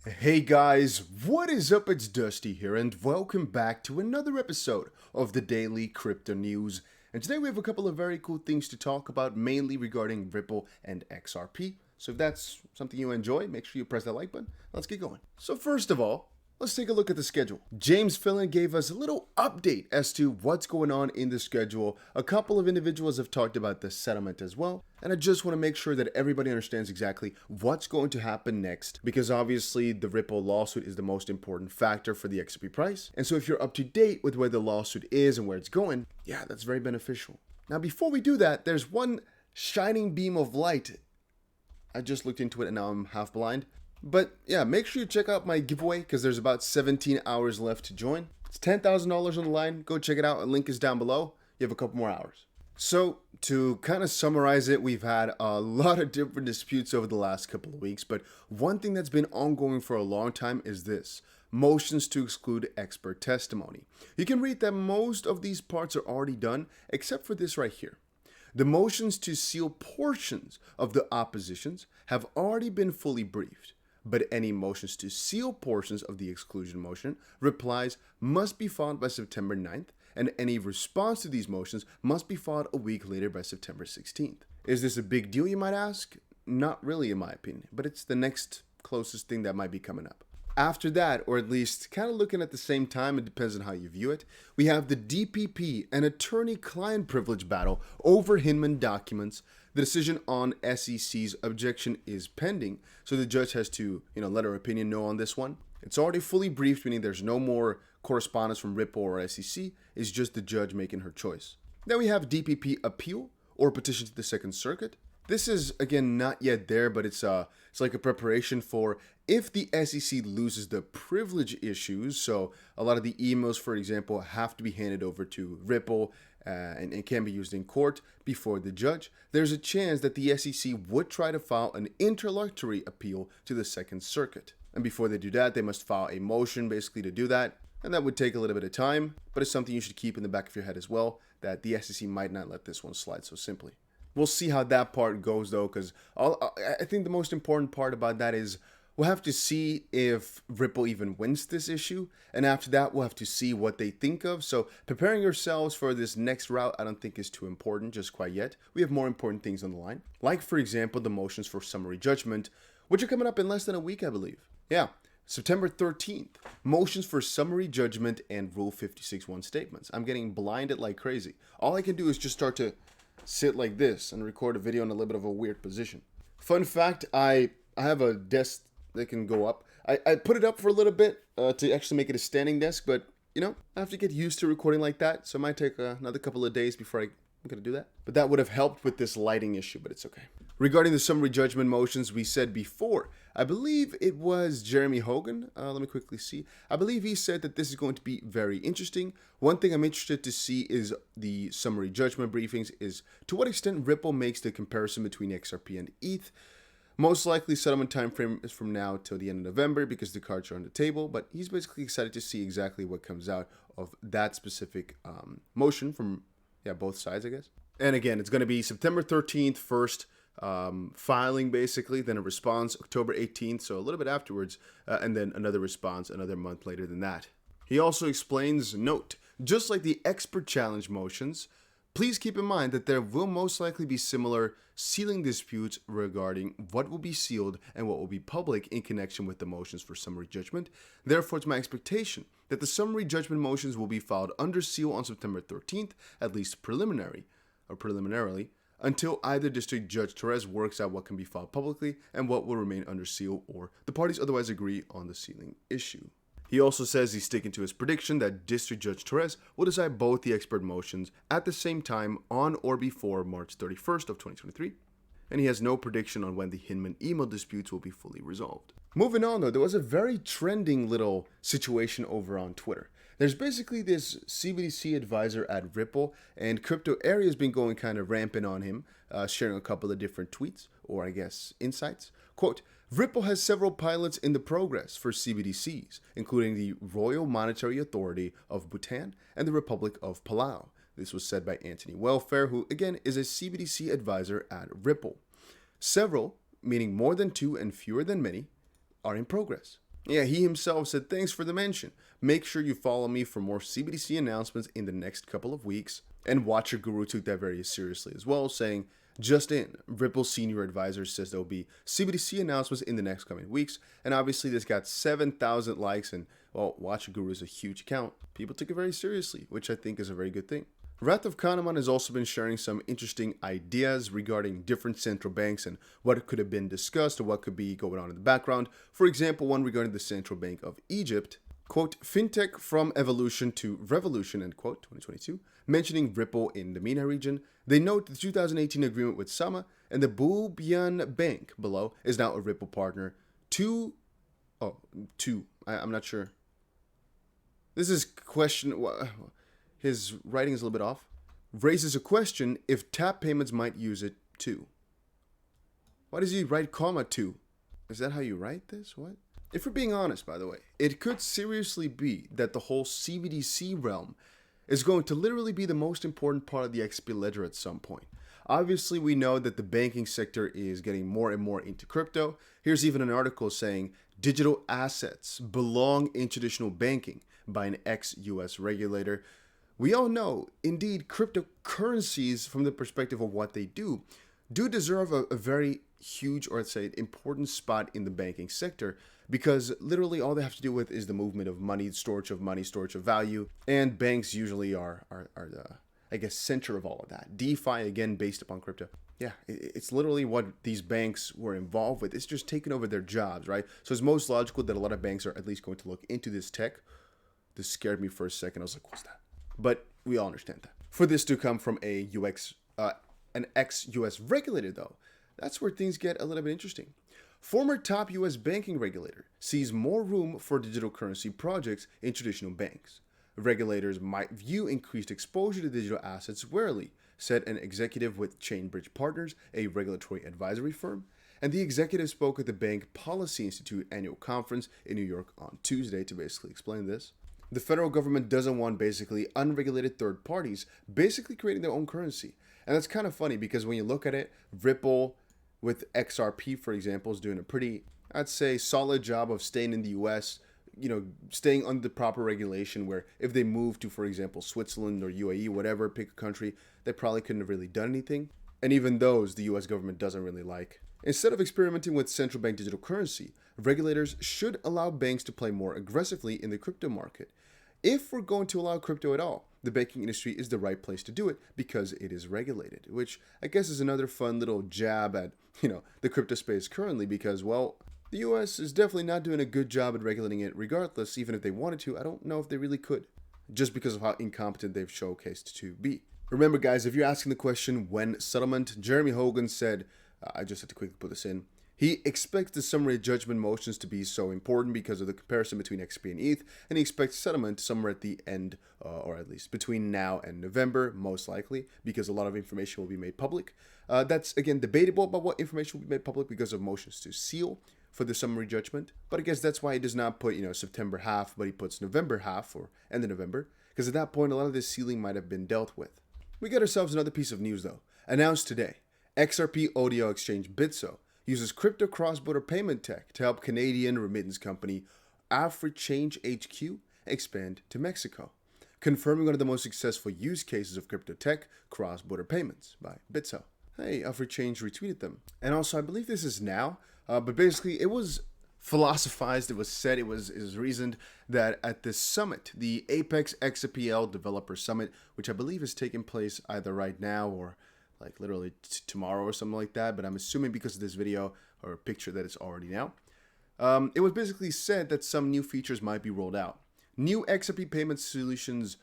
Hey guys, what is up? It's Dusty here, and welcome back to another episode of the Daily Crypto News. And today we have a couple of very cool things to talk about, mainly regarding Ripple and XRP. So if that's something you enjoy, make sure you press that like button. Let's get going. So first of all, let's take a look at the schedule. James Fillon gave us a little update as to what's going on in the schedule. A couple of individuals have talked about the settlement as well. And I just want to make sure that everybody understands exactly what's going to happen next, because obviously the Ripple lawsuit is the most important factor for the XRP price. And so if you're up to date with where the lawsuit is and where it's going, yeah, that's very beneficial. Now, before we do that, there's one shining beam of light. I just looked into it and now I'm half blind. But yeah, make sure you check out my giveaway because there's about 17 hours left to join. It's $10,000 on the line. Go check it out. A link is down below. You have a couple more hours. So to kind of summarize it, we've had a lot of different disputes over the last couple of weeks. But one thing that's been ongoing for a long time is this: motions to exclude expert testimony. You can read that most of these parts are already done, except for this right here. The motions to seal portions of the oppositions have already been fully briefed. But any motions to seal portions of the exclusion motion replies must be filed by September 9th, and any response to these motions must be filed a week later by September 16th. Is this a big deal, you might ask? Not really, in my opinion, but it's the next closest thing that might be coming up. After that, or at least kind of looking at the same time, it depends on how you view it, we have the DPP and attorney-client privilege battle over Hinman documents. The decision on SEC's objection is pending, so the judge has to, let her opinion know on this one. It's already fully briefed, meaning there's no more correspondence from Ripple or SEC. It's just the judge making her choice. Then we have DPP appeal or petition to the Second Circuit. This is, again, not yet there, but it's like a preparation for if the SEC loses the privilege issues. So a lot of the emails, for example, have to be handed over to Ripple and it can be used in court before the judge. There's a chance that the SEC would try to file an interlocutory appeal to the Second Circuit. And before they do that, they must file a motion basically to do that. And that would take a little bit of time, but it's something you should keep in the back of your head as well, that the SEC might not let this one slide so simply. We'll see how that part goes, though, because I think the most important part about that is we'll have to see if Ripple even wins this issue. And after that, we'll have to see what they think of. So preparing yourselves for this next route, I don't think is too important just quite yet. We have more important things on the line. Like, for example, the motions for summary judgment, which are coming up in less than a week, I believe. Yeah, September 13th. Motions for summary judgment and Rule 56.1 statements. I'm getting blinded like crazy. All I can do is just start to sit like this and record a video in a little bit of a weird position. Fun fact, I have a desk that can go up. I put it up for a little bit to actually make it a standing desk, but I have to get used to recording like that, so it might take another couple of days before I'm going to do that. But that would have helped with this lighting issue, but it's okay. Regarding the summary judgment motions, we said before, I believe it was Jeremy Hogan. Let me quickly see. I believe he said that this is going to be very interesting. One thing I'm interested to see is the summary judgment briefings is to what extent Ripple makes the comparison between XRP and ETH. Most likely settlement time frame is from now till the end of November because the cards are on the table, but he's basically excited to see exactly what comes out of that specific motion from both sides, I guess. And again, it's going to be September 13th first, filing basically, then a response October 18th, so a little bit afterwards, and then another response another month later than that. He also explains, note, just like the expert challenge motions, please keep in mind that there will most likely be similar sealing disputes regarding what will be sealed and what will be public in connection with the motions for summary judgment. Therefore, it's my expectation that the summary judgment motions will be filed under seal on September 13th, at least preliminarily, until either District Judge Torres works out what can be filed publicly and what will remain under seal, or the parties otherwise agree on the sealing issue. He also says he's sticking to his prediction that District Judge Torres will decide both the expert motions at the same time on or before March 31st of 2023, and he has no prediction on when the Hinman email disputes will be fully resolved. Moving on, though, there was a very trending little situation over on Twitter. There's basically this CBDC advisor at Ripple, and Crypto Area has been going kind of rampant on him, sharing a couple of different tweets, or I guess insights. Quote, Ripple has several pilots in the progress for CBDCs, including the Royal Monetary Authority of Bhutan and the Republic of Palau. This was said by Anthony Welfare, who again is a CBDC advisor at Ripple. Several, meaning more than two and fewer than many, are in progress. Yeah, he himself said, "Thanks for the mention. Make sure you follow me for more CBDC announcements in the next couple of weeks." And Watcher Guru took that very seriously as well, saying, "Just in, Ripple's senior advisor says there will be CBDC announcements in the next coming weeks." And obviously, this got 7,000 likes, and well, Watcher Guru is a huge account. People took it very seriously, which I think is a very good thing. Wrath of Kahneman has also been sharing some interesting ideas regarding different central banks and what could have been discussed or what could be going on in the background. For example, one regarding the Central Bank of Egypt, quote, "Fintech from evolution to revolution," end quote, 2022, mentioning Ripple in the MENA region. They note the 2018 agreement with Sama and the Boubian Bank below is now a Ripple partner. I'm not sure. This is question. His writing is a little bit off. Raises a question if tap payments might use it too. Why does he write comma two? Is that how you write this? What? If we're being honest, by the way, it could seriously be that the whole CBDC realm is going to literally be the most important part of the XP ledger at some point. Obviously, we know that the banking sector is getting more and more into crypto. Here's even an article saying digital assets belong in traditional banking by an ex-US regulator. We all know, indeed, cryptocurrencies, from the perspective of what they do deserve a very huge, or let's say important spot in the banking sector, because literally all they have to do with is the movement of money, storage of value, and banks usually are the, I guess, center of all of that. DeFi, again, based upon crypto. Yeah, it's literally what these banks were involved with. It's just taking over their jobs, right? So it's most logical that a lot of banks are at least going to look into this tech. This scared me for a second. I was like, what's that? But we all understand that. For this to come from an ex-US regulator, though, that's where things get a little bit interesting. Former top US banking regulator sees more room for digital currency projects in traditional banks. Regulators might view increased exposure to digital assets warily, said an executive with Chainbridge Partners, a regulatory advisory firm. And the executive spoke at the Bank Policy Institute annual conference in New York on Tuesday to basically explain this. The federal government doesn't want basically unregulated third parties basically creating their own currency. And that's kind of funny because when you look at it, Ripple with XRP, for example, is doing a pretty, I'd say, solid job of staying in the US, staying under the proper regulation, where if they move to, for example, Switzerland or UAE, whatever, pick a country, they probably couldn't have really done anything. And even those the US government doesn't really like. Instead of experimenting with central bank digital currency, regulators should allow banks to play more aggressively in the crypto market. If we're going to allow crypto at all, the banking industry is the right place to do it because it is regulated, which I guess is another fun little jab at, the crypto space currently because, well, the US is definitely not doing a good job at regulating it regardless. Even if they wanted to, I don't know if they really could, just because of how incompetent they've showcased to be. Remember, guys, if you're asking the question when settlement, Jeremy Hogan said, I just had to quickly put this in, he expects the summary judgment motions to be so important because of the comparison between XP and ETH, and he expects settlement somewhere at the end, or at least between now and November, most likely, because a lot of information will be made public. That's, again, debatable about what information will be made public because of motions to seal for the summary judgment. But I guess that's why he does not put, September half, but he puts November half, or end of November, because at that point, a lot of this sealing might have been dealt with. We got ourselves another piece of news, though. Announced today, XRP audio exchange Bitso uses crypto cross-border payment tech to help Canadian remittance company AfriChange HQ expand to Mexico, confirming one of the most successful use cases of crypto tech cross-border payments by Bitso. Hey, AfriChange retweeted them. And also, I believe this is now, but basically it was philosophized, it was said, it was reasoned that at this summit, the Apex XPL Developer Summit, which I believe is taking place either right now or like literally tomorrow or something like that, but I'm assuming because of this video or picture that it's already now. It was basically said that some new features might be rolled out. New XRP payment solutions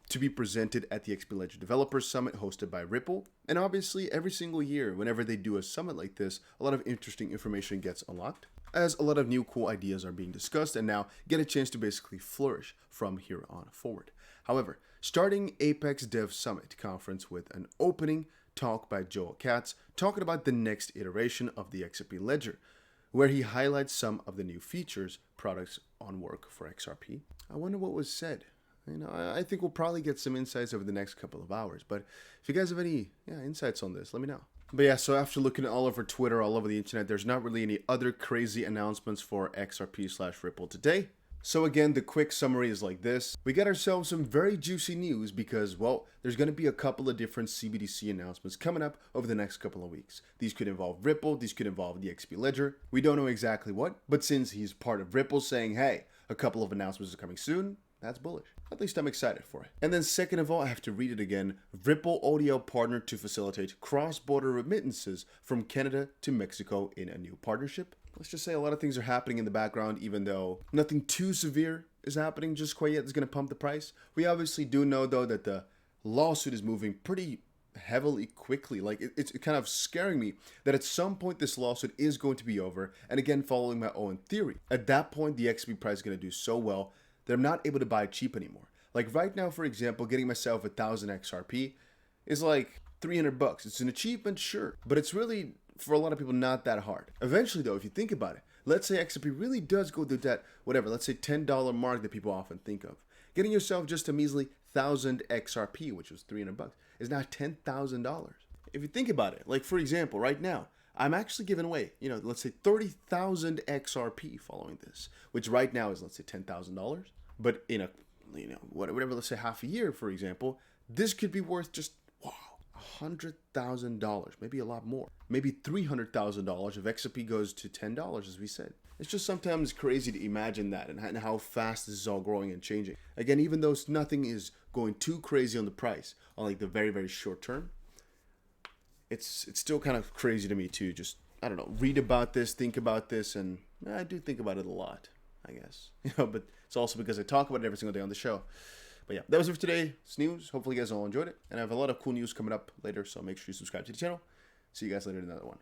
to be presented at the XP Ledger Developers Summit hosted by Ripple. And obviously every single year, whenever they do a summit like this, a lot of interesting information gets unlocked, as a lot of new cool ideas are being discussed and now get a chance to basically flourish from here on forward. However, starting Apex Dev Summit conference with an opening talk by Joel Katz talking about the next iteration of the XRP Ledger, where he highlights some of the new features, products on work for XRP. I wonder what was said. I think we'll probably get some insights over the next couple of hours, but if you guys have any insights on this, let me know. But yeah, so after looking at all over Twitter, all over the internet, there's not really any other crazy announcements for XRP/Ripple today. So again, the quick summary is like this. We got ourselves some very juicy news because, well, there's going to be a couple of different CBDC announcements coming up over the next couple of weeks. These could involve Ripple, these could involve the XP Ledger. We don't know exactly what, but since he's part of Ripple saying, hey, a couple of announcements are coming soon, that's bullish. At least I'm excited for it. And then second of all, I have to read it again. Ripple ODL partnered to facilitate cross-border remittances from Canada to Mexico in a new partnership. Let's just say a lot of things are happening in the background, even though nothing too severe is happening just quite yet that's going to pump the price. We obviously do know, though, that the lawsuit is moving pretty heavily quickly. Like, it's kind of scaring me that at some point this lawsuit is going to be over. And again, following my own theory, at that point, the XP price is going to do so well that I'm not able to buy cheap anymore. Like right now, for example, getting myself 1,000 XRP is like $300. It's an achievement, sure, but it's really, for a lot of people, not that hard. Eventually, though, if you think about it, let's say XRP really does go through that, whatever, let's say $10 mark that people often think of. Getting yourself just a measly 1,000 XRP, which was $300, is now $10,000. If you think about it, like for example, right now, I'm actually giving away, let's say 30,000 XRP following this, which right now is, let's say, $10,000. But in a, whatever, let's say half a year, for example, this could be worth just, wow, $100,000, maybe a lot more, maybe $300,000 if XRP goes to $10, as we said. It's just sometimes crazy to imagine that and how fast this is all growing and changing. Again, even though nothing is going too crazy on the price on like the very, very short term, it's still kind of crazy to me to just, I don't know, read about this, think about this, and I do think about it a lot, I guess. But it's also because I talk about it every single day on the show. But yeah, that was it for today. It's news. Hopefully you guys all enjoyed it. And I have a lot of cool news coming up later, so make sure you subscribe to the channel. See you guys later in another one.